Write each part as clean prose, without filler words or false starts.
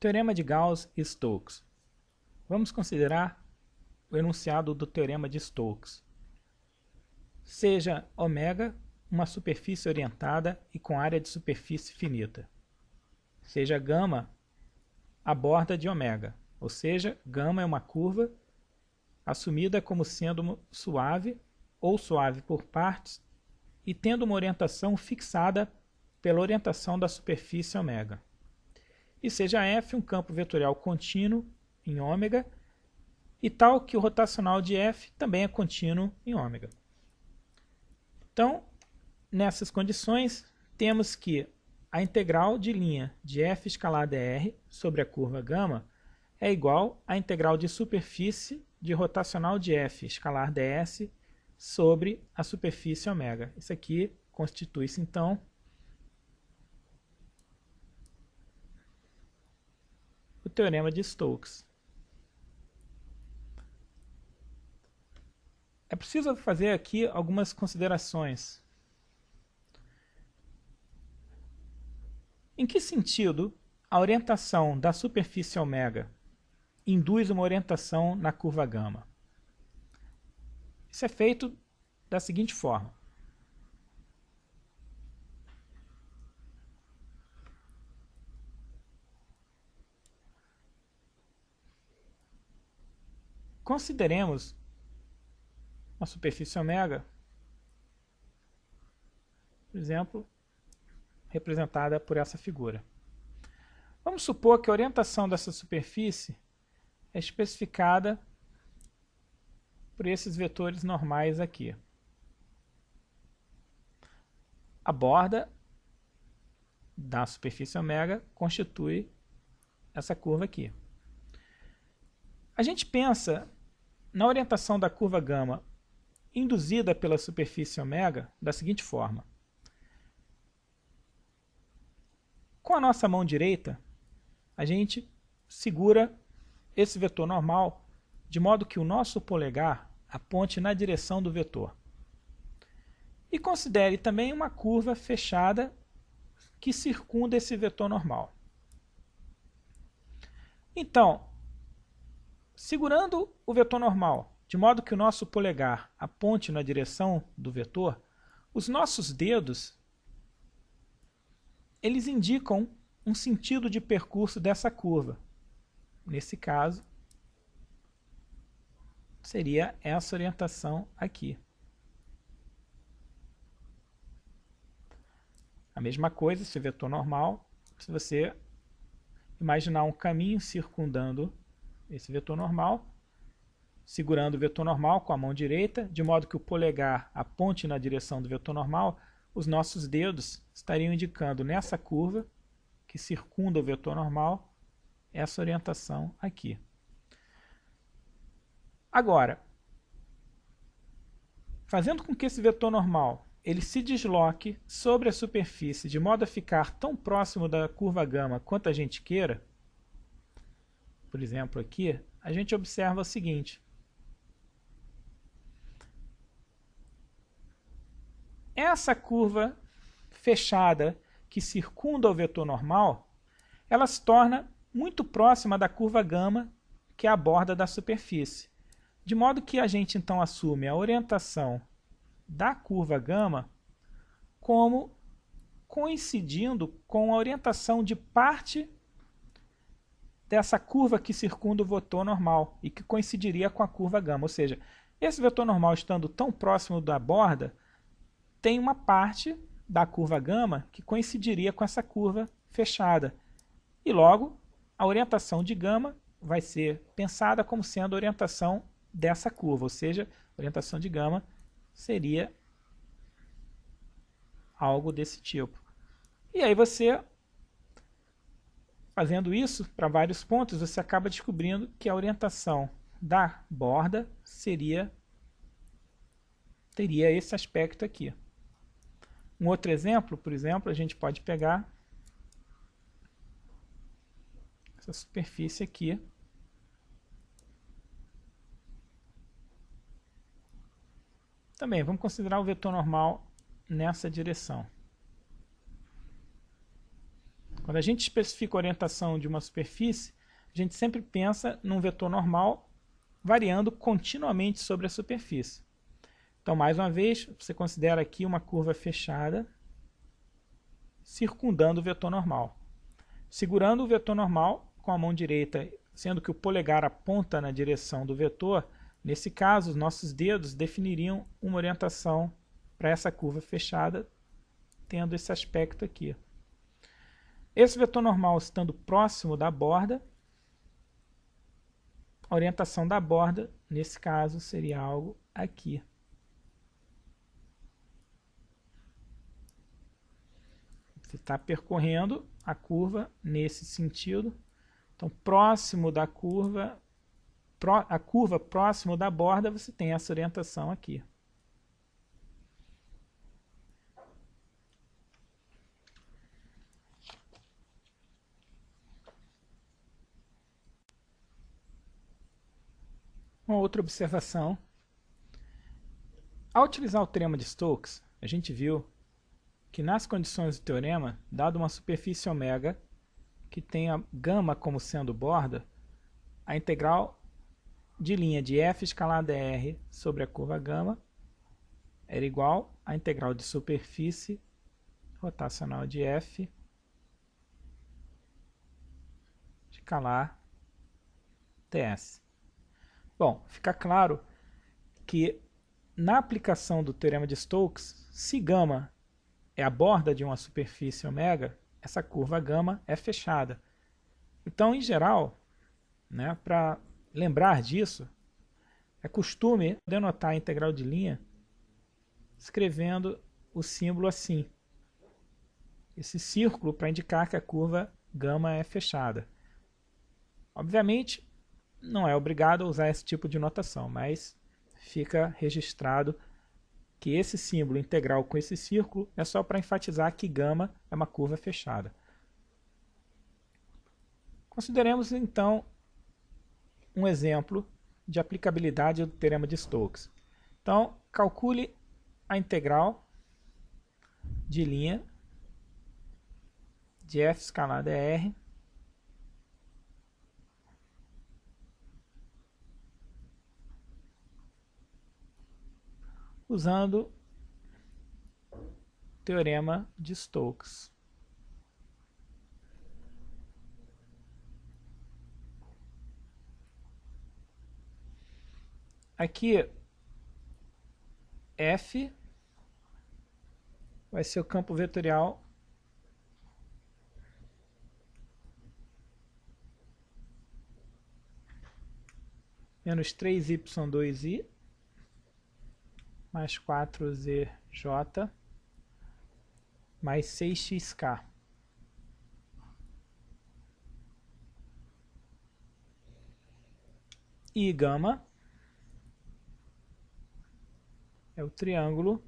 Teorema de Gauss e Stokes. Vamos considerar o enunciado do Teorema de Stokes. Seja ω uma superfície orientada e com área de superfície finita. Seja γ a borda de ω, ou seja, γ é uma curva assumida como sendo suave ou suave por partes e tendo uma orientação fixada pela orientação da superfície ω. E seja F um campo vetorial contínuo em ω e tal que o rotacional de F também é contínuo em ω. Então, nessas condições, temos que a integral de linha de f escalar dr sobre a curva γ é igual à integral de superfície de rotacional de f escalar ds sobre a superfície ω. Isso aqui constitui-se, então, o Teorema de Stokes. É preciso fazer aqui algumas considerações. Em que sentido a orientação da superfície ω induz uma orientação na curva γ? Isso é feito da seguinte forma. Consideremos uma superfície ω, por exemplo, representada por essa figura. Vamos supor que a orientação dessa superfície é especificada por esses vetores normais aqui. A borda da superfície ω constitui essa curva aqui. A gente pensa na orientação da curva γ induzida pela superfície ω da seguinte forma. Com a nossa mão direita, a gente segura esse vetor normal de modo que o nosso polegar aponte na direção do vetor. E considere também uma curva fechada que circunda esse vetor normal. Então, segurando o vetor normal de modo que o nosso polegar aponte na direção do vetor, os nossos dedos eles indicam um sentido de percurso dessa curva. Nesse caso, seria essa orientação aqui. A mesma coisa, esse vetor normal, se você imaginar um caminho circundando esse vetor normal, segurando o vetor normal com a mão direita, de modo que o polegar aponte na direção do vetor normal, os nossos dedos estariam indicando nessa curva, que circunda o vetor normal, essa orientação aqui. Agora, fazendo com que esse vetor normal ele se desloque sobre a superfície de modo a ficar tão próximo da curva γ quanto a gente queira, por exemplo aqui, a gente observa o seguinte. Essa curva fechada que circunda o vetor normal, ela se torna muito próxima da curva γ, que é a borda da superfície. De modo que a gente então assume a orientação da curva γ como coincidindo com a orientação de parte dessa curva que circunda o vetor normal e que coincidiria com a curva γ. Ou seja, esse vetor normal estando tão próximo da borda, tem uma parte da curva γ que coincidiria com essa curva fechada. E logo, a orientação de γ vai ser pensada como sendo a orientação dessa curva, ou seja, a orientação de γ seria algo desse tipo. E aí você, fazendo isso para vários pontos, você acaba descobrindo que a orientação da borda teria esse aspecto aqui. Um outro exemplo, por exemplo, a gente pode pegar essa superfície aqui. Também, vamos considerar o vetor normal nessa direção. Quando a gente especifica a orientação de uma superfície, a gente sempre pensa num vetor normal variando continuamente sobre a superfície. Então, mais uma vez, você considera aqui uma curva fechada circundando o vetor normal. Segurando o vetor normal com a mão direita, sendo que o polegar aponta na direção do vetor, nesse caso, os nossos dedos definiriam uma orientação para essa curva fechada, tendo esse aspecto aqui. Esse vetor normal estando próximo da borda, a orientação da borda, nesse caso, seria algo aqui. Você está percorrendo a curva nesse sentido. Então, próximo da curva, a curva próximo da borda, você tem essa orientação aqui. Uma outra observação. Ao utilizar o teorema de Stokes, a gente viu que nas condições do teorema, dado uma superfície ômega que tenha gama como sendo borda, a integral de linha de f escalada r sobre a curva gama era igual à integral de superfície rotacional de f escalar ts. Bom, fica claro que na aplicação do teorema de Stokes, se gama é a borda de uma superfície ômega, essa curva gama é fechada. Então, em geral, né, para lembrar disso, é costume denotar a integral de linha escrevendo o símbolo assim. Esse círculo para indicar que a curva gama é fechada. Obviamente, não é obrigado a usar esse tipo de notação, mas fica registrado que esse símbolo integral com esse círculo é só para enfatizar que gama é uma curva fechada. Consideremos então um exemplo de aplicabilidade do teorema de Stokes. Então, calcule a integral de linha de f escalada r usando o teorema de Stokes. Aqui, f vai ser o campo vetorial menos 3y2i mais 4zj mais 6xk. E gama é o triângulo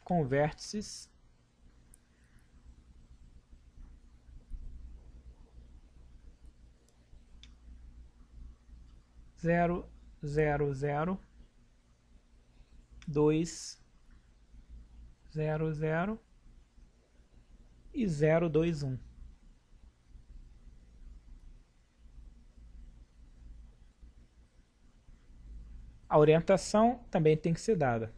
com vértices zero, zero, zero, 2, 0, 0 e 0, 2, 1. A orientação também tem que ser dada.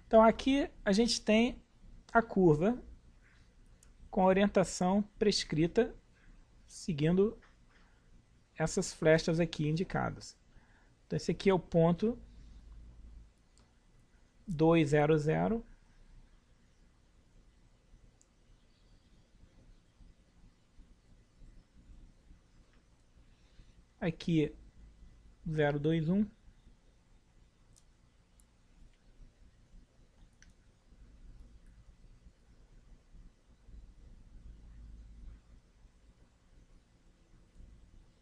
Então aqui a gente tem a curva com a orientação prescrita seguindo essas flechas aqui indicadas. Então esse aqui é o ponto 200. Aqui 021.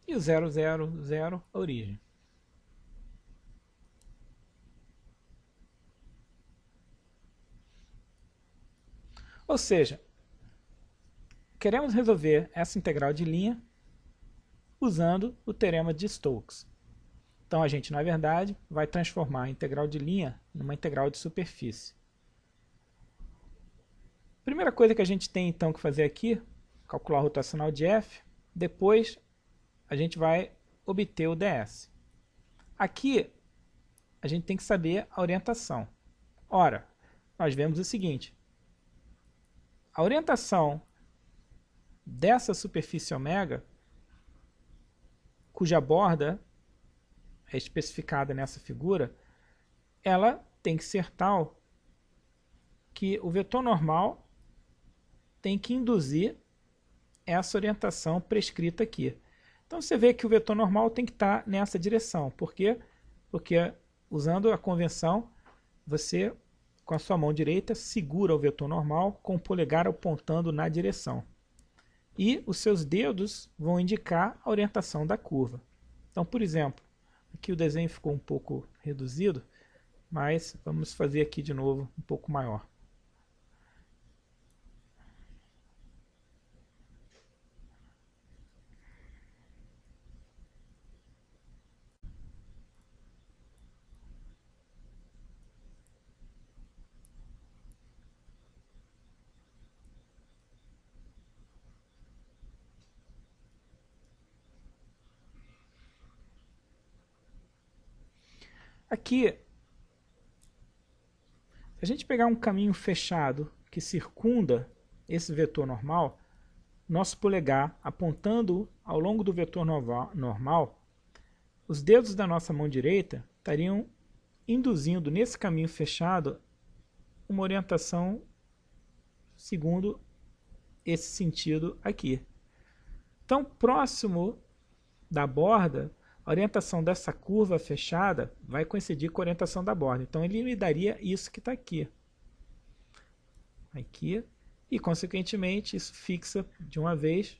E o 000, a origem. Ou seja, queremos resolver essa integral de linha usando o teorema de Stokes. Então a gente, na verdade, vai transformar a integral de linha numa integral de superfície. Primeira coisa que a gente tem então que fazer aqui, calcular o rotacional de f, depois a gente vai obter o ds. Aqui a gente tem que saber a orientação. Ora, nós vemos o seguinte: a orientação dessa superfície ômega, cuja borda é especificada nessa figura, ela tem que ser tal que o vetor normal tem que induzir essa orientação prescrita aqui. Então você vê que o vetor normal tem que estar nessa direção. Por quê? Porque usando a convenção, você com a sua mão direita segura o vetor normal com o polegar apontando na direção. E os seus dedos vão indicar a orientação da curva. Então, por exemplo, aqui o desenho ficou um pouco reduzido, mas vamos fazer aqui de novo um pouco maior. Aqui, se a gente pegar um caminho fechado que circunda esse vetor normal, nosso polegar apontando ao longo do vetor normal, os dedos da nossa mão direita estariam induzindo nesse caminho fechado uma orientação segundo esse sentido aqui. Então, próximo da borda, a orientação dessa curva fechada vai coincidir com a orientação da borda. Então ele me daria isso que está aqui. Aqui. E, consequentemente, isso fixa de uma vez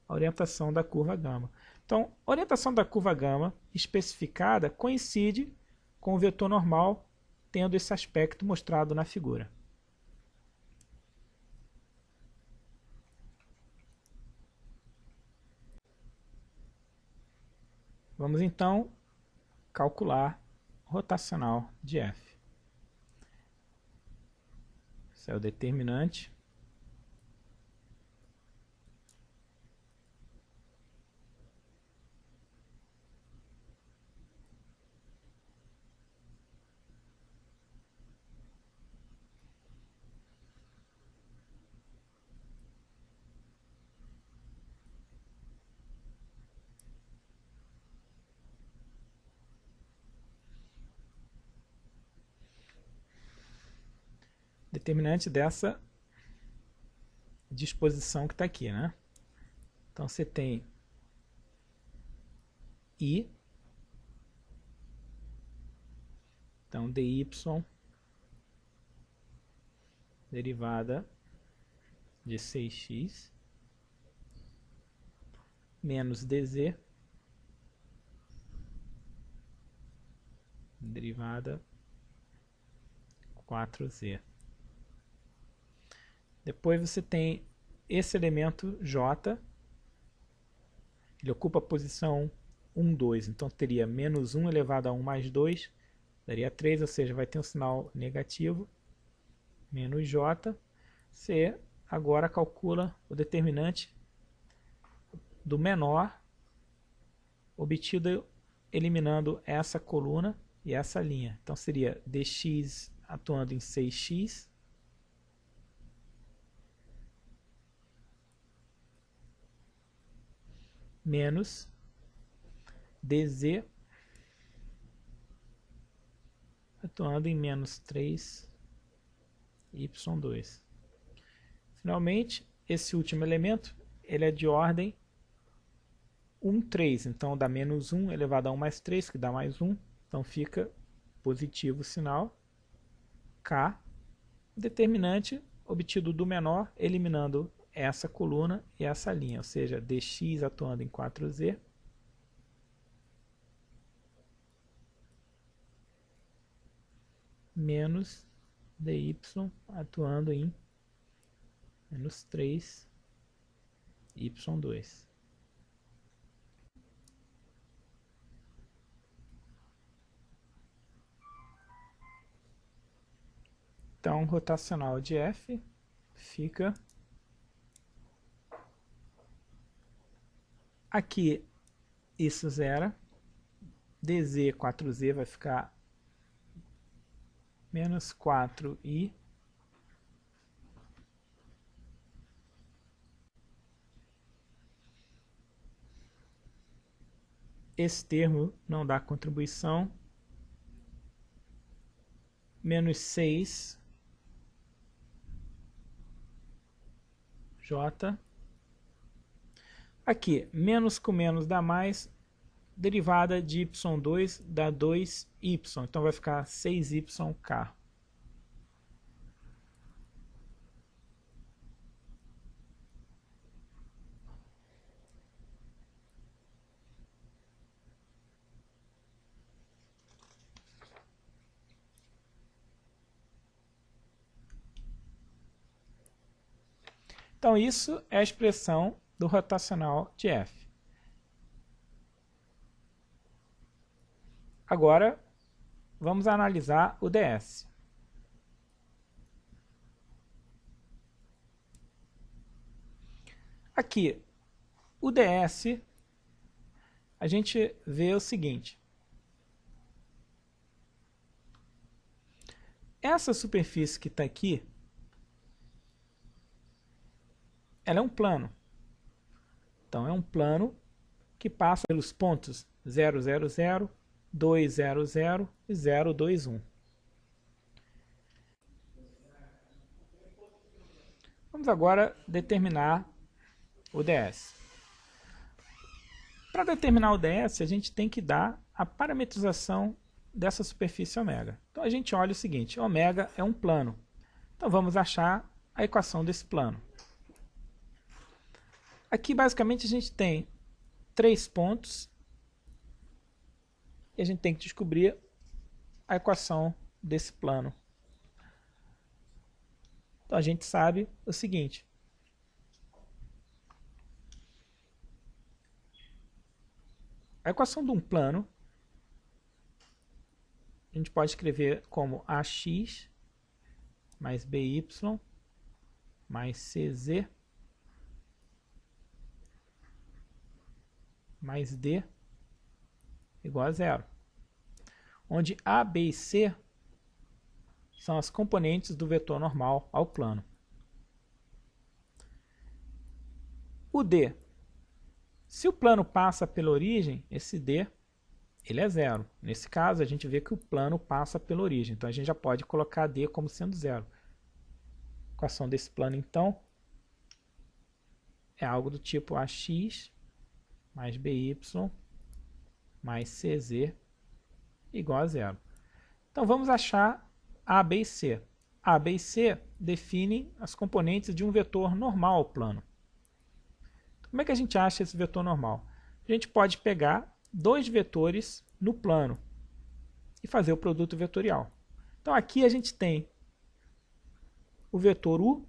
a orientação da curva gama. Então, a orientação da curva gama especificada coincide com o vetor normal, tendo esse aspecto mostrado na figura. Vamos então calcular o rotacional de f. Esse é o determinante. Determinante dessa disposição que está aqui, né? Então você tem I, então dy derivada de 6x menos dz derivada 4z. Depois você tem esse elemento j, ele ocupa a posição 1, 2, então teria menos 1 elevado a 1 mais 2, daria 3, ou seja, vai ter um sinal negativo, menos j. Você agora calcula o determinante do menor, obtido eliminando essa coluna e essa linha. Então seria dx atuando em 6x, menos dz atuando em menos 3y2. Finalmente, esse último elemento ele é de ordem 1, 3. Então, dá menos 1 elevado a 1 mais 3, que dá mais 1. Então, fica positivo o sinal. K. Determinante obtido do menor, eliminando essa coluna e essa linha. Ou seja, dx atuando em 4z. Menos dy atuando em menos 3y2. Então, rotacional de F fica aqui, isso zero, dz 4z vai ficar menos 4i esse termo não dá contribuição, menos 6 J. Aqui, menos com menos dá mais, derivada de y2 dá 2y, então vai ficar 6yk. Então, isso é a expressão do rotacional de F. Agora, vamos analisar o ds. Aqui, o ds, a gente vê o seguinte. Essa superfície que está aqui, ela é um plano. Então, é um plano que passa pelos pontos 0, 0, 0, 2, 0, 0 e 0, 2, 1. Vamos agora determinar o ds. Para determinar o ds, a gente tem que dar a parametrização dessa superfície ômega. Então, a gente olha o seguinte, ômega é um plano. Então, vamos achar a equação desse plano. Aqui, basicamente, a gente tem 3 pontos e a gente tem que descobrir a equação desse plano. Então, a gente sabe o seguinte. A equação de um plano, a gente pode escrever como ax mais by mais cz mais d igual a zero, onde a, b e c são as componentes do vetor normal ao plano. O d, se o plano passa pela origem, esse d ele é zero. Nesse caso, a gente vê que o plano passa pela origem, então a gente já pode colocar d como sendo zero. A equação desse plano, então, é algo do tipo ax mais by mais cz igual a zero. Então, vamos achar a, b e c. A, b e c definem as componentes de um vetor normal ao plano. Como é que a gente acha esse vetor normal? A gente pode pegar dois vetores no plano e fazer o produto vetorial. Então, aqui a gente tem o vetor u,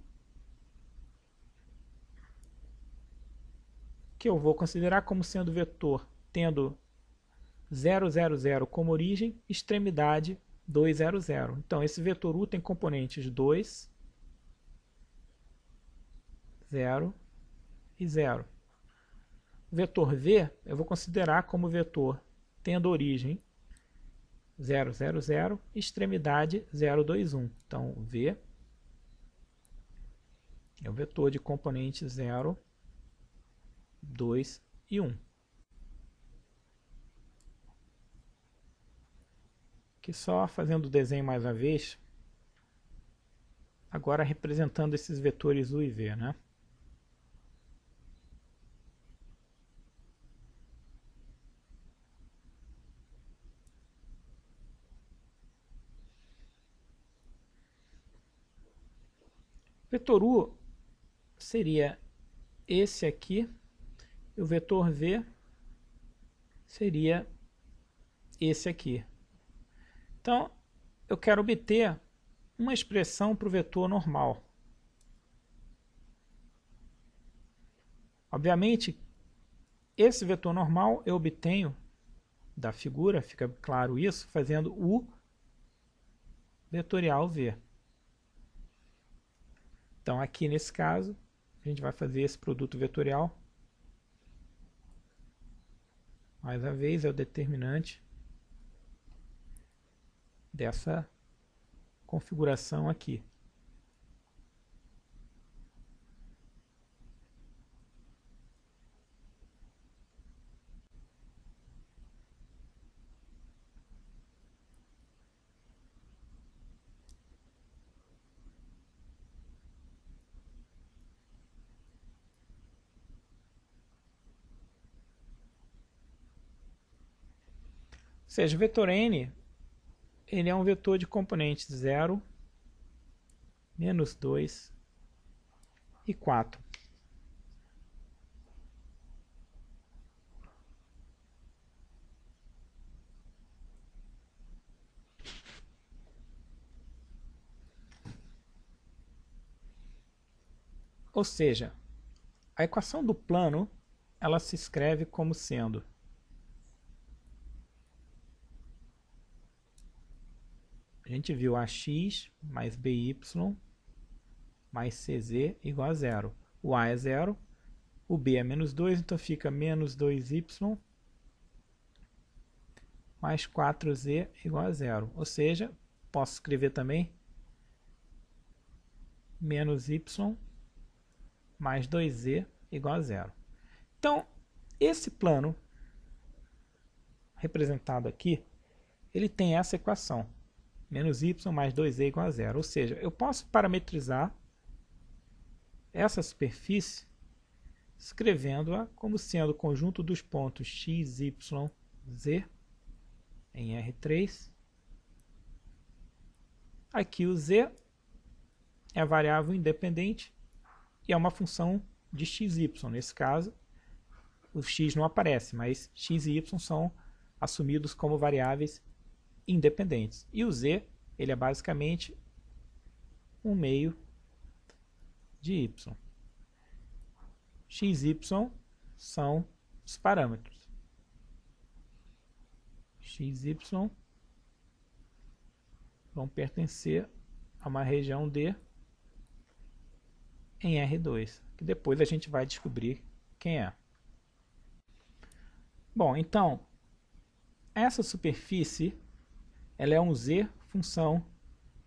que eu vou considerar como sendo vetor tendo 0, 0, 0 como origem, extremidade 2, 0, 0. Então, esse vetor u tem componentes 2, 0 e 0. O vetor v eu vou considerar como vetor tendo origem 0, 0, 0, extremidade 0, 2, 1. Então, v é o vetor de componentes 0, 2 e 1. Aqui só fazendo o desenho mais uma vez, agora representando esses vetores U e V, né? Vetor U seria esse aqui, e o vetor V seria esse aqui. Então, eu quero obter uma expressão para o vetor normal. Obviamente, esse vetor normal eu obtenho da figura, fica claro isso, fazendo o vetorial V. Então, aqui nesse caso, a gente vai fazer esse produto vetorial. Mais uma vez, é o determinante dessa configuração aqui. Ou seja, o vetor n ele é um vetor de componentes 0, menos 2 e 4. Ou seja, a equação do plano ela se escreve como sendo a gente viu ax mais by mais cz igual a 0. O a é 0, o b é menos 2, então fica menos 2y mais 4z igual a 0. Ou seja, posso escrever também menos y mais 2z igual a 0. Então, esse plano representado aqui, ele tem essa equação, menos y mais 2z igual a 0. Ou seja, eu posso parametrizar essa superfície escrevendo-a como sendo o conjunto dos pontos x, y, z em R3. Aqui o z é a variável independente e é uma função de x, y. Nesse caso, o x não aparece, mas x e y são assumidos como variáveis independentes. E o z, ele é basicamente um meio de y. X e y são os parâmetros. X e y vão pertencer a uma região D em R2, que depois a gente vai descobrir quem é. Bom, então, essa superfície ela é um z função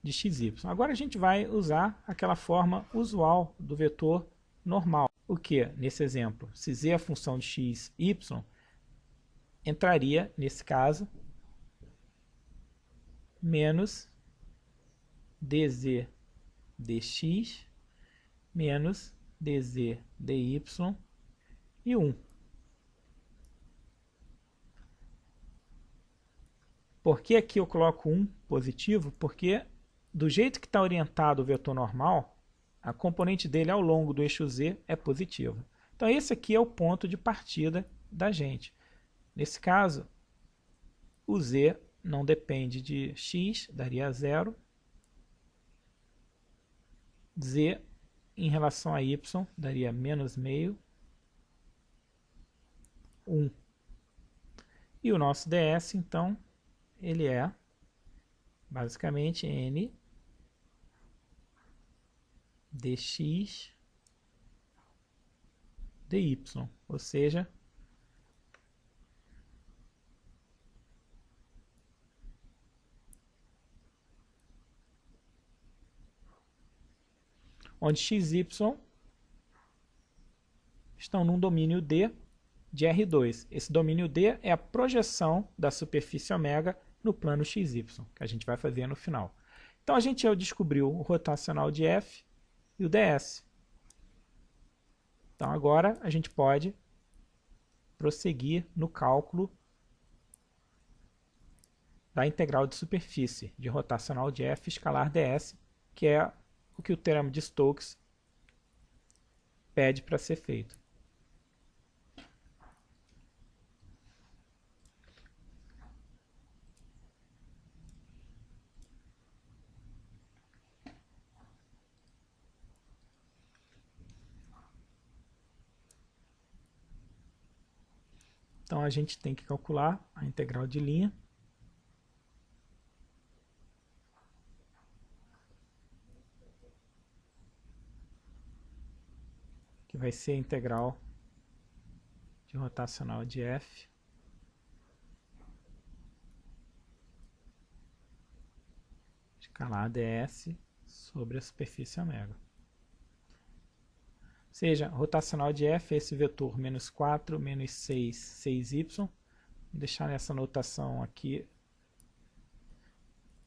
de xy. Agora a gente vai usar aquela forma usual do vetor normal. O que, nesse exemplo, se z é a função de x, y, entraria, nesse caso, menos dz dx menos dz dy e 1. Por que aqui eu coloco 1 positivo? Porque do jeito que está orientado o vetor normal, a componente dele ao longo do eixo z é positiva. Então esse aqui é o ponto de partida da gente. Nesse caso, o z não depende de x, daria 0. Z em relação a y daria menos meio, 1. E o nosso ds, então, ele é basicamente n dx dy, ou seja, onde x e y estão num domínio D de R2. Esse domínio D é a projeção da superfície ômega no plano XY, que a gente vai fazer no final. Então a gente já descobriu o rotacional de F e o ds. Então agora a gente pode prosseguir no cálculo da integral de superfície de rotacional de F escalar ds, que é o que o teorema de Stokes pede para ser feito. Então a gente tem que calcular a integral de linha. Que vai ser a integral de rotacional de F escalar ds sobre a superfície ômega. Ou seja, rotacional de F é esse vetor menos 4, menos 6, 6y. Vou deixar nessa notação aqui,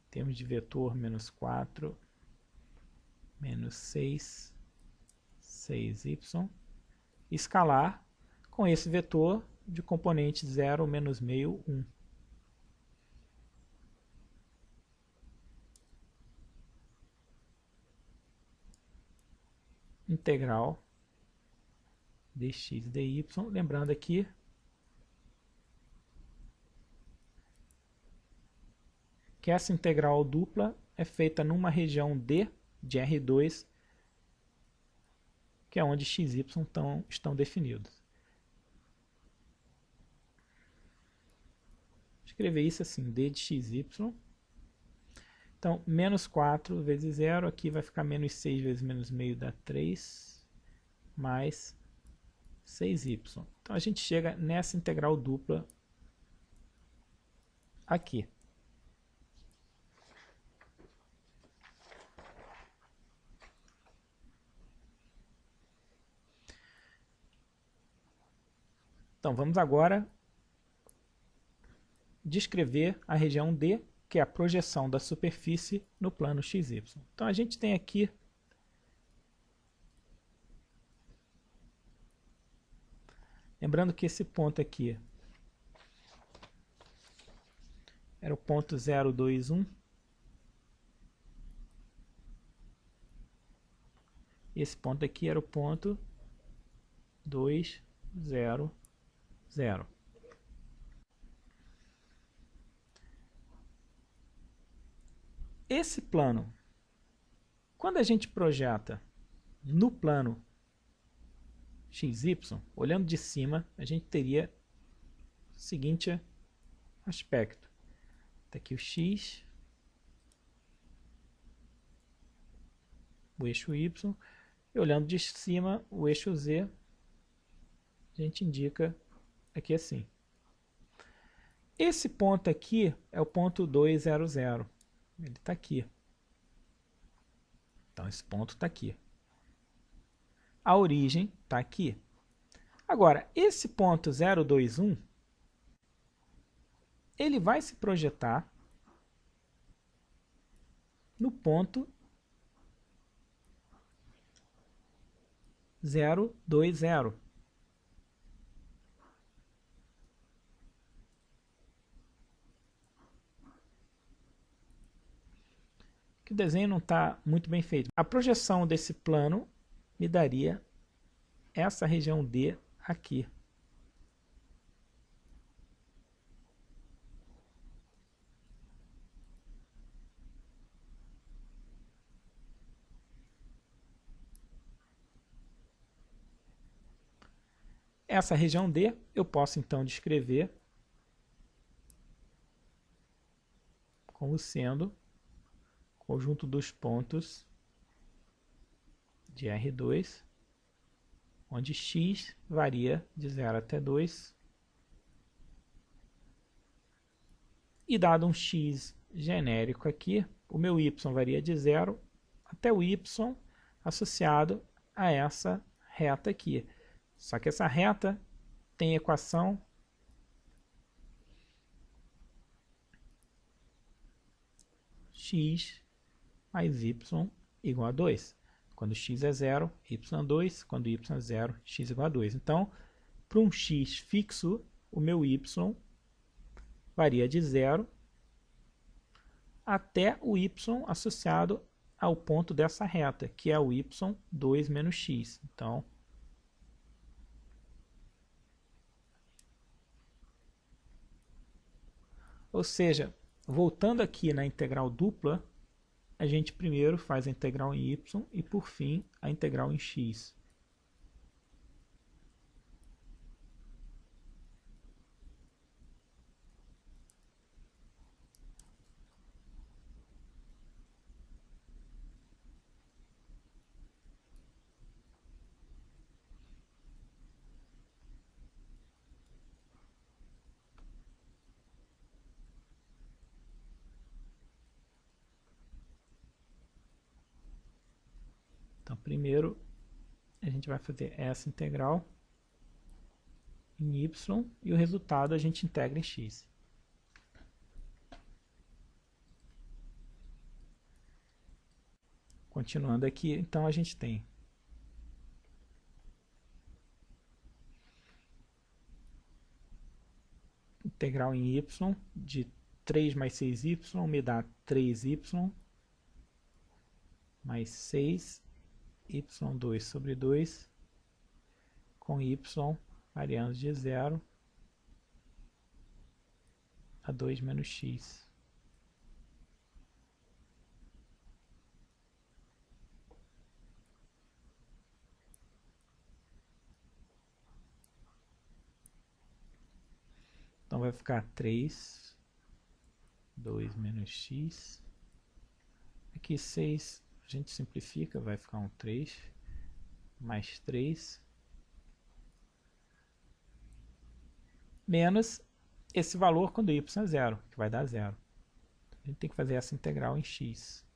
em termos de vetor menos 4, menos 6, 6y, escalar com esse vetor de componente 0, menos meio, 1. Integral dx dy, lembrando aqui que essa integral dupla é feita numa região D de R2, que é onde x e y estão definidos. Vou escrever isso assim, d de x, y. Então, menos 4 vezes 0, aqui vai ficar menos 6 vezes menos meio dá 3, mais 6y. Então, a gente chega nessa integral dupla aqui. Então, vamos agora descrever a região D, que é a projeção da superfície no plano XY. Então, a gente tem aqui lembrando que esse ponto aqui era o ponto 0, 2, 1. Esse ponto aqui era o ponto 2, 0, 0. Esse plano, quando a gente projeta no plano XY, olhando de cima, a gente teria o seguinte aspecto. Está aqui o X, o eixo Y, e olhando de cima, o eixo Z, a gente indica aqui assim. Esse ponto aqui é o ponto 2, 0, 0. Ele está aqui. Então, esse ponto está aqui. A origem está aqui. Agora, esse ponto 0, 2, 1, ele vai se projetar no ponto 0, 2, 0. Que o desenho não está muito bem feito. A projeção desse plano me daria essa região D aqui. Essa região D eu posso então descrever como sendo o conjunto dos pontos de R2, onde x varia de 0 até 2, e dado um x genérico aqui, o meu y varia de 0 até o y associado a essa reta aqui. Só que essa reta tem equação x mais y igual a 2. Quando x é 0, y é 2. Quando y é 0, x igual a 2. Então, para um x fixo, o meu y varia de 0 até o y associado ao ponto dessa reta, que é o y 2 menos x. Então, ou seja, voltando aqui na integral dupla, a gente primeiro faz a integral em y e, por fim, a integral em x. Então, primeiro, a gente vai fazer essa integral em y e o resultado a gente integra em x. Continuando aqui, então a gente tem integral em y de 3 mais 6y me dá 3y mais 6 y2 sobre 2 com y variando de 0 a 2 menos x. Então vai ficar 3, 2 menos x. Aqui 6, a gente simplifica, vai ficar um 3, mais 3, menos esse valor quando y é 0, que vai dar 0. A gente tem que fazer essa integral em x.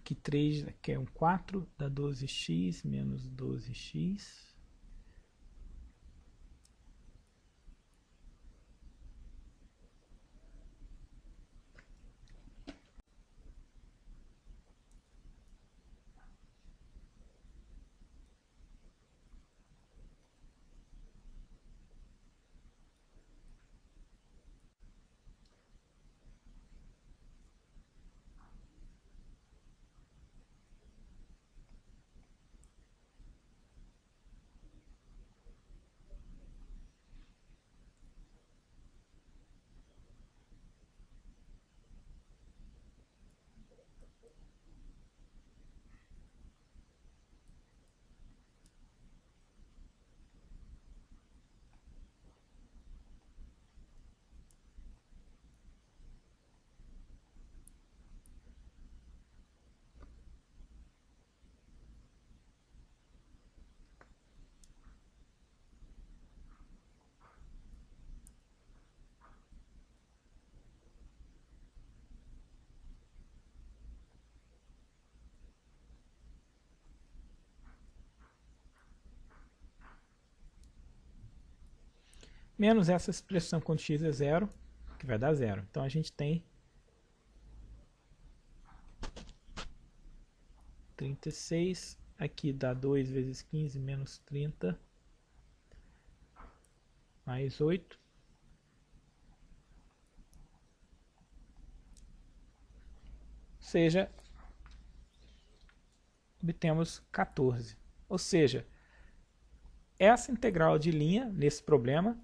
Aqui 3, aqui é um 4, dá 12x menos 12x. Menos essa expressão quando x é 0, que vai dar 0. Então a gente tem 36, aqui dá 2 vezes 15 menos 30, mais 8. seja, obtemos 14. Ou seja, essa integral de linha, nesse problema,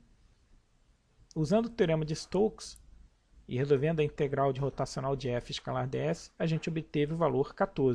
usando o teorema de Stokes e resolvendo a integral de rotacional de f escalar ds, a gente obteve o valor 14.